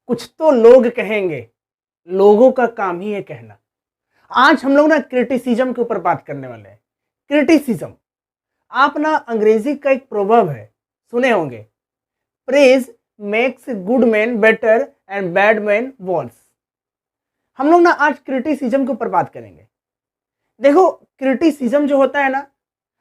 कुछ तो लोग कहेंगे, लोगों का काम ही है कहना। आज हम लोग ना क्रिटिसिज्म के ऊपर बात करने वाले हैं। क्रिटिसिज्म, आप ना अंग्रेजी का एक प्रोवर्ब है, सुने होंगे, praise makes good man better and bad man worse. हम लोग ना आज क्रिटिसिज्म के ऊपर बात करेंगे। देखो, क्रिटिसिज्म जो होता है ना,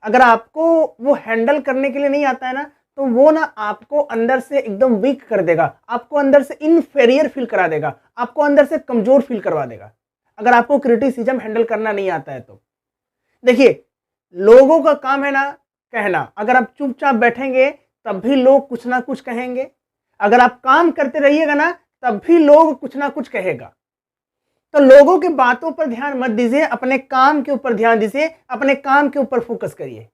अगर आपको वो हैंडल करने के लिए नहीं आता है ना, तो वो ना आपको अंदर से एकदम वीक कर देगा, आपको अंदर से इनफेरियर फील करा देगा, आपको अंदर से कमजोर फील करवा देगा, अगर आपको क्रिटिसिज्म हैंडल करना नहीं आता है तो। देखिए, लोगों का काम है ना कहना। अगर आप चुपचाप बैठेंगे तब भी लोग कुछ ना कुछ कहेंगे, अगर आप काम करते रहिएगा ना तब भी लोग कुछ ना कुछ कहेगा। तो लोगों की बातों पर ध्यान मत दीजिए, अपने काम के ऊपर ध्यान दीजिए, अपने काम के ऊपर फोकस करिए।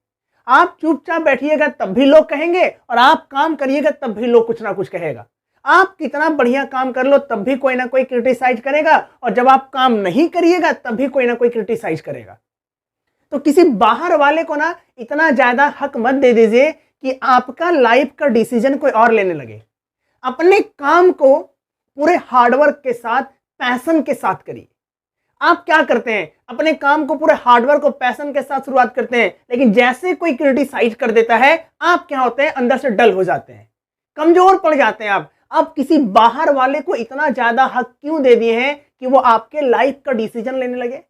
आप चुपचाप बैठिएगा तब भी लोग कहेंगे, और आप काम करिएगा तब भी लोग कुछ ना कुछ कहेगा। आप कितना बढ़िया काम कर लो तब भी कोई ना कोई क्रिटिसाइज करेगा, और जब आप काम नहीं करिएगा तब भी कोई ना कोई क्रिटिसाइज करेगा। तो किसी बाहर वाले को ना इतना ज्यादा हक मत दे दीजिए कि आपका लाइफ का डिसीजन कोई और लेने लगे। अपने काम को पूरे हार्डवर्क के साथ, पैशन के साथ करिए। आप क्या करते हैं, अपने काम को पूरे हार्डवर्क और पैशन के साथ शुरुआत करते हैं, लेकिन जैसे कोई क्रिटिसाइज कर देता है, आप क्या होते हैं, अंदर से डल हो जाते हैं, कमजोर पड़ जाते हैं। आप किसी बाहर वाले को इतना ज्यादा हक क्यों दे दिए हैं कि वो आपके लाइफ का डिसीजन लेने लगे?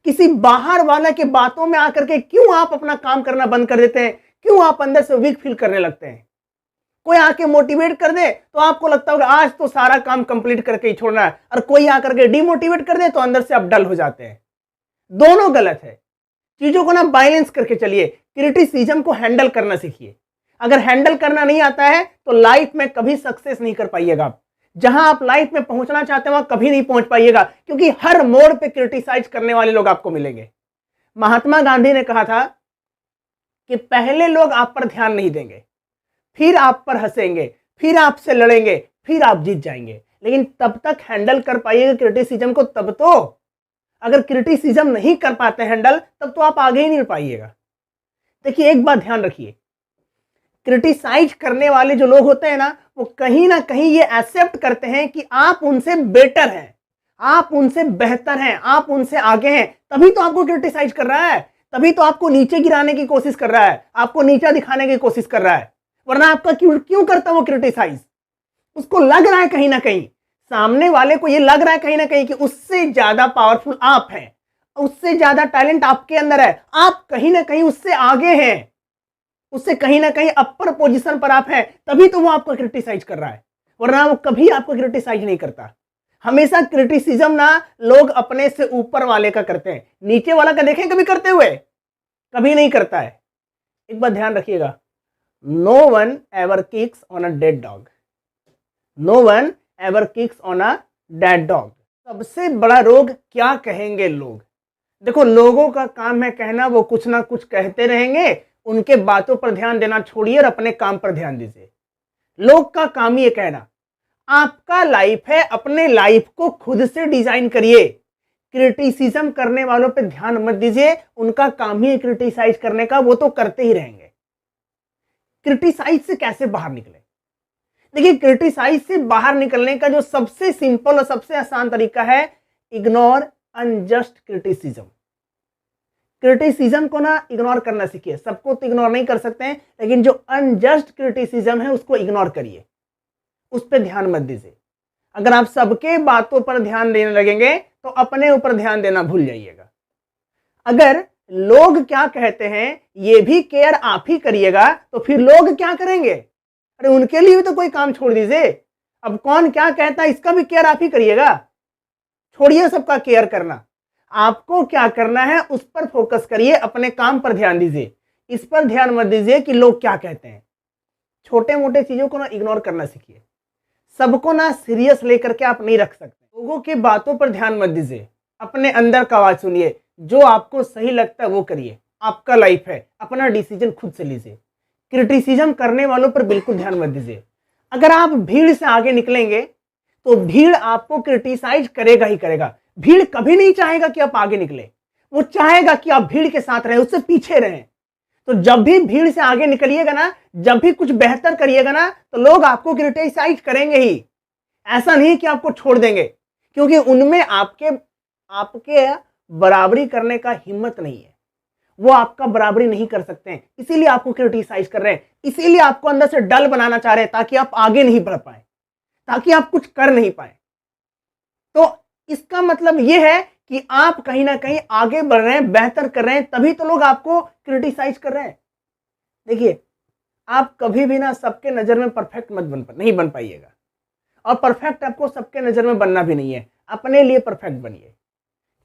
किसी बाहर वाले के बातों में आकर के क्यों आप अपना काम करना बंद कर देते हैं? क्यों आप अंदर से वीक फील करने लगते हैं? कोई आके मोटिवेट कर दे तो आपको लगता होगा आज तो सारा काम कंप्लीट करके ही छोड़ना है, और कोई आकर के डिमोटिवेट कर दे तो अंदर से आप डल हो जाते हैं। दोनों गलत है। चीजों को ना बैलेंस करके चलिए। क्रिटिसिज्म को हैंडल करना सीखिए। अगर हैंडल करना नहीं आता है तो लाइफ में कभी सक्सेस नहीं कर पाइएगा। आप जहां आप लाइफ में पहुंचना चाहते हैं वहां कभी नहीं पहुंच पाइएगा, क्योंकि हर मोड़ पे क्रिटिसाइज करने वाले लोग आपको मिलेंगे। महात्मा गांधी ने कहा था कि पहले लोग आप पर ध्यान नहीं देंगे, फिर आप पर हंसेंगे, फिर आपसे लड़ेंगे, फिर आप जीत जाएंगे। लेकिन तब तक हैंडल कर पाइएगा क्रिटिसिज्म को तब तो। अगर क्रिटिसिज्म नहीं कर पाते हैंडल, तब तो आप आगे ही नहीं पाइएगा। देखिए, एक बात ध्यान रखिए, क्रिटिसाइज करने वाले जो लोग होते हैं ना, वो कहीं ना कहीं ये एक्सेप्ट करते हैं कि आप उनसे बेटर हैं, आप उनसे बेहतर हैं, आप उनसे आगे हैं, तभी तो आपको क्रिटिसाइज कर रहा है, तभी तो आपको नीचे गिराने की कोशिश कर रहा है, आपको नीचा दिखाने की कोशिश कर रहा है। वरना आपका क्यों करता वो क्रिटिसाइज? उसको लग रहा है कहीं ना कहीं, सामने वाले को ये लग रहा है कहीं ना कहीं कि उससे ज्यादा पावरफुल आप हैं, उससे ज्यादा टैलेंट आपके अंदर है, आप कहीं ना कहीं उससे आगे हैं, उससे कहीं ना कहीं अपर पोजीशन पर आप हैं, तभी तो वो आपको क्रिटिसाइज कर रहा है। वरना वो कभी आपको क्रिटिसाइज नहीं करता। हमेशा क्रिटिसिज्म ना लोग अपने से ऊपर वाले का करते हैं, नीचे वाला का देखें कभी करते हुए? कभी नहीं करता है। एक बात ध्यान रखिएगा, no one ever kicks on a dead dog, no one ever kicks on a dead dog. सबसे बड़ा रोग क्या कहेंगे लोग। देखो, लोगों का काम है कहना, वो कुछ ना कुछ कहते रहेंगे, उनके बातों पर ध्यान देना छोड़िए और अपने काम पर ध्यान दीजिए। लोग का काम ही है कहना। आपका लाइफ है, अपने लाइफ को खुद से डिजाइन करिए। क्रिटिसिज्म करने वालों पे ध्यान मत दीजिए, उनका काम ही है क्रिटिसाइज करने का, वो तो करते ही रहेंगे। क्रिटिसाइज से कैसे बाहर निकले? देखिए, क्रिटिसाइज से बाहर निकलने का जो सबसे सिंपल और सबसे आसान तरीका है, इग्नोर अनजस्ट क्रिटिसिज्म। क्रिटिसिज्म को ना इग्नोर करना सीखिए। सबको तो इग्नोर नहीं कर सकते हैं, लेकिन जो अनजस्ट क्रिटिसिज्म है उसको इग्नोर करिए, उस पर ध्यान मत दीजिए। अगर आप सबके बातों पर ध्यान देने लगेंगे तो अपने ऊपर ध्यान देना भूल जाइएगा। अगर लोग क्या कहते हैं ये भी केयर आप ही करिएगा तो फिर लोग क्या करेंगे? अरे उनके लिए भी तो कोई काम छोड़ दीजिए। अब कौन क्या कहता है इसका भी केयर आप ही करिएगा। छोड़िए सबका केयर करना, आपको क्या करना है उस पर फोकस करिए, अपने काम पर ध्यान दीजिए। इस पर ध्यान मत दीजिए कि लोग क्या कहते हैं। छोटे मोटे चीजों को ना इग्नोर करना सीखिए। सबको ना सीरियस लेकर के आप नहीं रख सकते। लोगों की बातों पर ध्यान मत दीजिए, अपने अंदर का आवाज सुनिए। जो आपको सही लगता है वो करिए। आपका लाइफ है, अपना डिसीजन खुद से लीजिए। क्रिटिसिज्म करने वालों पर बिल्कुल ध्यान मत दीजिए। अगर आप भीड़ से आगे निकलेंगे तो भीड़ आपको क्रिटिसाइज करेगा ही करेगा। भीड़ कभी नहीं चाहेगा कि आप आगे निकले, वो चाहेगा कि आप भीड़ के साथ रहें, उससे पीछे रहें। तो जब भी भीड़ से आगे निकलिएगा ना, जब भी कुछ बेहतर करिएगा ना, तो लोग आपको क्रिटिसाइज करेंगे ही। ऐसा नहीं कि आपको छोड़ देंगे, क्योंकि उनमें आपके आपके बराबरी करने का हिम्मत नहीं है, वो आपका बराबरी नहीं कर सकते हैं, इसीलिए आपको क्रिटिसाइज कर रहे हैं, इसीलिए आपको अंदर से डल बनाना चाह रहे हैं ताकि आप आगे नहीं बढ़ पाए, ताकि आप कुछ कर नहीं पाए। तो इसका मतलब यह है कि आप कहीं ना कहीं आगे बढ़ रहे हैं, बेहतर कर रहे हैं, तभी तो लोग आपको क्रिटिसाइज कर रहे हैं। देखिए, आप कभी भी ना सबके नजर में परफेक्ट नहीं बन पाइएगा, और परफेक्ट आपको सबके नजर में बनना भी नहीं है। अपने लिए परफेक्ट बनिए।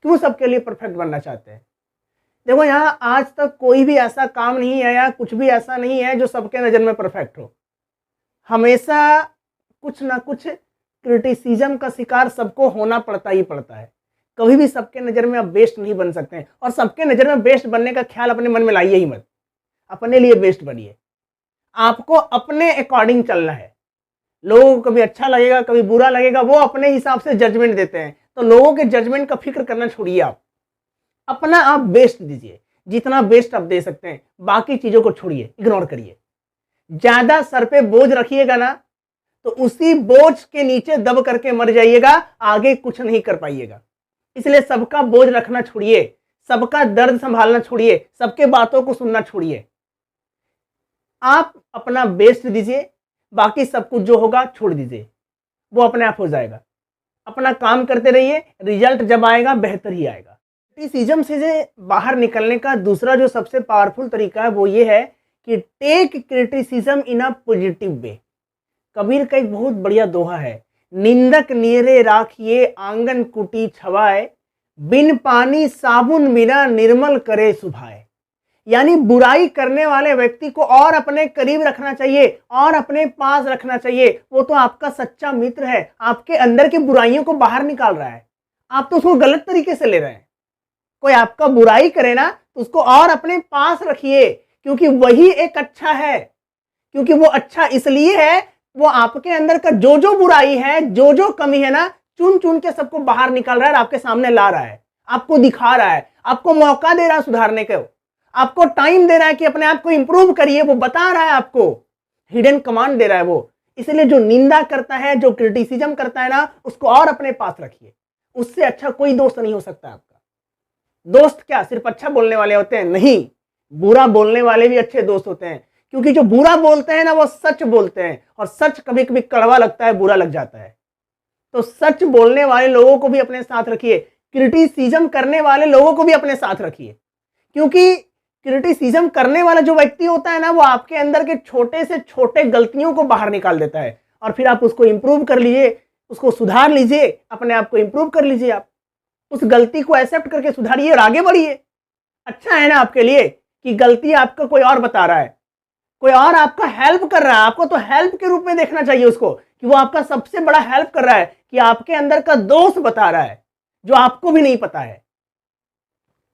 क्यों सबके लिए परफेक्ट बनना चाहते हैं? देखो, यहां आज तक कोई भी ऐसा काम नहीं है या कुछ भी ऐसा नहीं है जो सबके नजर में परफेक्ट हो। हमेशा कुछ ना कुछ क्रिटिसिज्म का शिकार सबको होना पड़ता ही पड़ता है। कभी भी सबके नज़र में आप बेस्ट नहीं बन सकते हैं, और सबके नज़र में बेस्ट बनने का ख्याल अपने मन में लाइए ही मत। अपने लिए बेस्ट बनिए। आपको अपने अकॉर्डिंग चलना है। लोगों को कभी अच्छा लगेगा, कभी बुरा लगेगा, वो अपने हिसाब से जजमेंट देते हैं, तो लोगों के जजमेंट का फिक्र करना छोड़िए। आप अपना आप बेस्ट दीजिए, जितना बेस्ट आप दे सकते हैं। बाकी चीज़ों को छोड़िए, इग्नोर करिए। ज़्यादा सर पे बोझ रखिएगा ना, तो उसी बोझ के नीचे दब करके मर जाइएगा, आगे कुछ नहीं कर पाइएगा। इसलिए सबका बोझ रखना छोड़िए, सबका दर्द संभालना छोड़िए, सबके बातों को सुनना छोड़िए। आप अपना बेस्ट दीजिए, बाकी सब कुछ जो होगा छोड़ दीजिए, वो अपने आप हो जाएगा। अपना काम करते रहिए, रिजल्ट जब आएगा बेहतर ही आएगा। क्रिटिसिज्म से बाहर निकलने का दूसरा जो सबसे पावरफुल तरीका है वो ये है कि take criticism in a positive way. Kabir का एक बहुत बढ़िया दोहा है, निंदक नीरे राखिए आंगन कुटी छवाए, बिन पानी साबुन बिना निर्मल करे सुभाए। यानी बुराई करने वाले व्यक्ति को और अपने करीब रखना चाहिए और अपने पास रखना चाहिए। वो तो आपका सच्चा मित्र है, आपके अंदर की बुराइयों को बाहर निकाल रहा है, आप तो उसको गलत तरीके से ले रहे हैं। कोई आपका बुराई करे ना तो उसको और अपने पास रखिए, क्योंकि वही एक अच्छा है। क्योंकि वो अच्छा इसलिए है, वो आपके अंदर का जो जो बुराई है, जो जो कमी है ना, चुन चुन के सबको बाहर निकाल रहा है, आपके सामने ला रहा है, आपको दिखा रहा है, आपको मौका दे रहा है सुधारने को, आपको टाइम दे रहा है कि अपने आप को इंप्रूव करिए। वो बता रहा है, आपको हिडन कमांड दे रहा है वो। इसलिए जो निंदा करता है, जो क्रिटिसिज्म करता है ना, उसको और अपने पास रखिए। उससे अच्छा कोई दोस्त नहीं हो सकता आपका। दोस्त क्या सिर्फ अच्छा बोलने वाले होते हैं? नहीं, बुरा बोलने वाले भी अच्छे दोस्त होते हैं। क्योंकि जो बुरा बोलते हैं ना, वो सच बोलते हैं, और सच कभी कभी कड़वा लगता है, बुरा लग जाता है। तो सच बोलने वाले लोगों को भी अपने साथ रखिए, क्रिटिसिज्म करने वाले लोगों को भी अपने साथ रखिए। क्योंकि क्रिटिसिज्म करने वाला जो व्यक्ति होता है ना, वो आपके अंदर के छोटे से छोटे गलतियों को बाहर निकाल देता है, और फिर आप उसको इंप्रूव कर लीजिए, उसको सुधार लीजिए, अपने आप को इंप्रूव कर लीजिए। आप उस गलती को एक्सेप्ट करके सुधारिए और आगे बढ़िए। अच्छा है ना आपके लिए कि गलती आपका कोई और बता रहा है, कोई और आपका हेल्प कर रहा है। आपको तो हेल्प के रूप में देखना चाहिए उसको, कि वो आपका सबसे बड़ा हेल्प कर रहा है, कि आपके अंदर का दोष बता रहा है जो आपको भी नहीं पता है।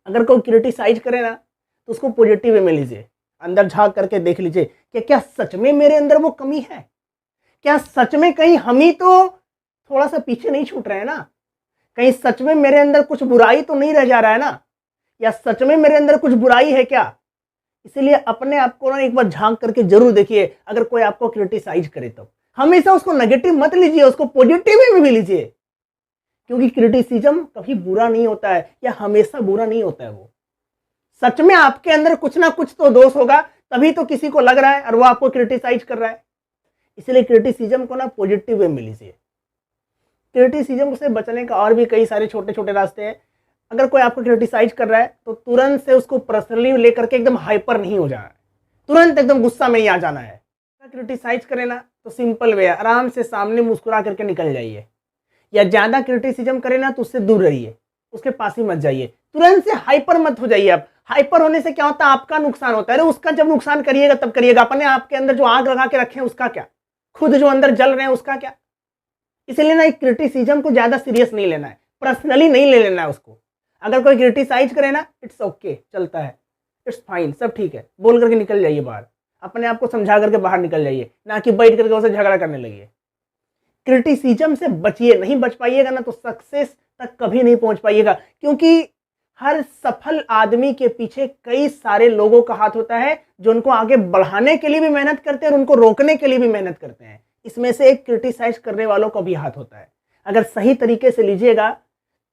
अगर कोई क्रिटिसाइज करे ना, तो उसको पॉजिटिव वे में लीजिए, अंदर झांक करके देख लीजिए कि क्या सच में मेरे अंदर वो कमी है, क्या सच में कहीं हम ही तो थोड़ा सा पीछे नहीं छूट रहे हैं ना, कहीं सच में मेरे अंदर कुछ बुराई तो नहीं रह जा रहा है ना, या सच में मेरे अंदर कुछ बुराई है क्या। इसलिए अपने आप को ना एक बार झांक करके जरूर देखिए। अगर कोई आपको क्रिटिसाइज करे तो हमेशा उसको नेगेटिव मत लीजिए, उसको पॉजिटिव में भी लीजिए। क्योंकि क्रिटिसिज्म कभी बुरा नहीं होता है, या हमेशा बुरा नहीं होता है। वो सच में आपके अंदर कुछ ना कुछ तो दोष होगा, तभी तो किसी को लग रहा है और वो आपको क्रिटिसाइज कर रहा है। इसलिए क्रिटिसिज्म को ना पॉजिटिव वे में लीजिए। क्रिटिसिज्म से बचने का और भी कई सारे छोटे छोटे रास्ते हैं। अगर कोई आपको क्रिटिसाइज कर रहा है तो तुरंत से उसको पर्सनली लेकर के एकदम हाइपर नहीं हो जाना है, तुरंत एकदम गुस्सा में नहीं आ जाना है। क्रिटिसाइज करे ना तो सिंपल वे है, आराम से सामने मुस्कुरा करके निकल जाइए। या ज्यादा क्रिटिसिज्म करे ना तो उससे दूर रहिए, उसके पास ही मत जाइए। तुरंत से हाइपर मत हो जाइए। आप हाइपर होने से क्या होता है, आपका नुकसान होता है। अरे उसका जब नुकसान करिएगा तब करिएगा, अपने आपके अंदर जो आग लगा के रखे हैं उसका क्या, खुद जो अंदर जल रहे हैं उसका क्या। इसलिए ना एक क्रिटिसिज्म को ज्यादा सीरियस नहीं लेना है, पर्सनली नहीं ले लेना है उसको। अगर कोई क्रिटिसाइज करे ना, इट्स ओके, चलता है, इट्स फाइन, सब ठीक है, बोल करके निकल जाइए बाहर। अपने आप को समझा करके बाहर निकल जाइए, ना कि बैठ करके उससे झगड़ा करने लगिए। क्रिटिसिज्म से बचिए, नहीं बच पाइएगा ना तो सक्सेस तक कभी नहीं पहुंच पाइएगा। क्योंकि हर सफल आदमी के पीछे कई सारे लोगों का हाथ होता है, जो उनको आगे बढ़ाने के लिए भी मेहनत करते हैं और उनको रोकने के लिए भी मेहनत करते हैं। इसमें से एक क्रिटिसाइज करने वालों का भी हाथ होता है। अगर सही तरीके से लीजिएगा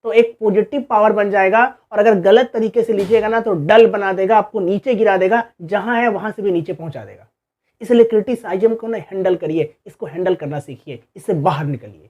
तो एक पॉजिटिव पावर बन जाएगा, और अगर गलत तरीके से लीजिएगा ना तो डल बना देगा, आपको नीचे गिरा देगा, जहां है वहां से भी नीचे पहुंचा देगा। इसलिए क्रिटिसाइज्म को ना हैंडल करिए, इसको हैंडल करना सीखिए, इससे बाहर निकलिए।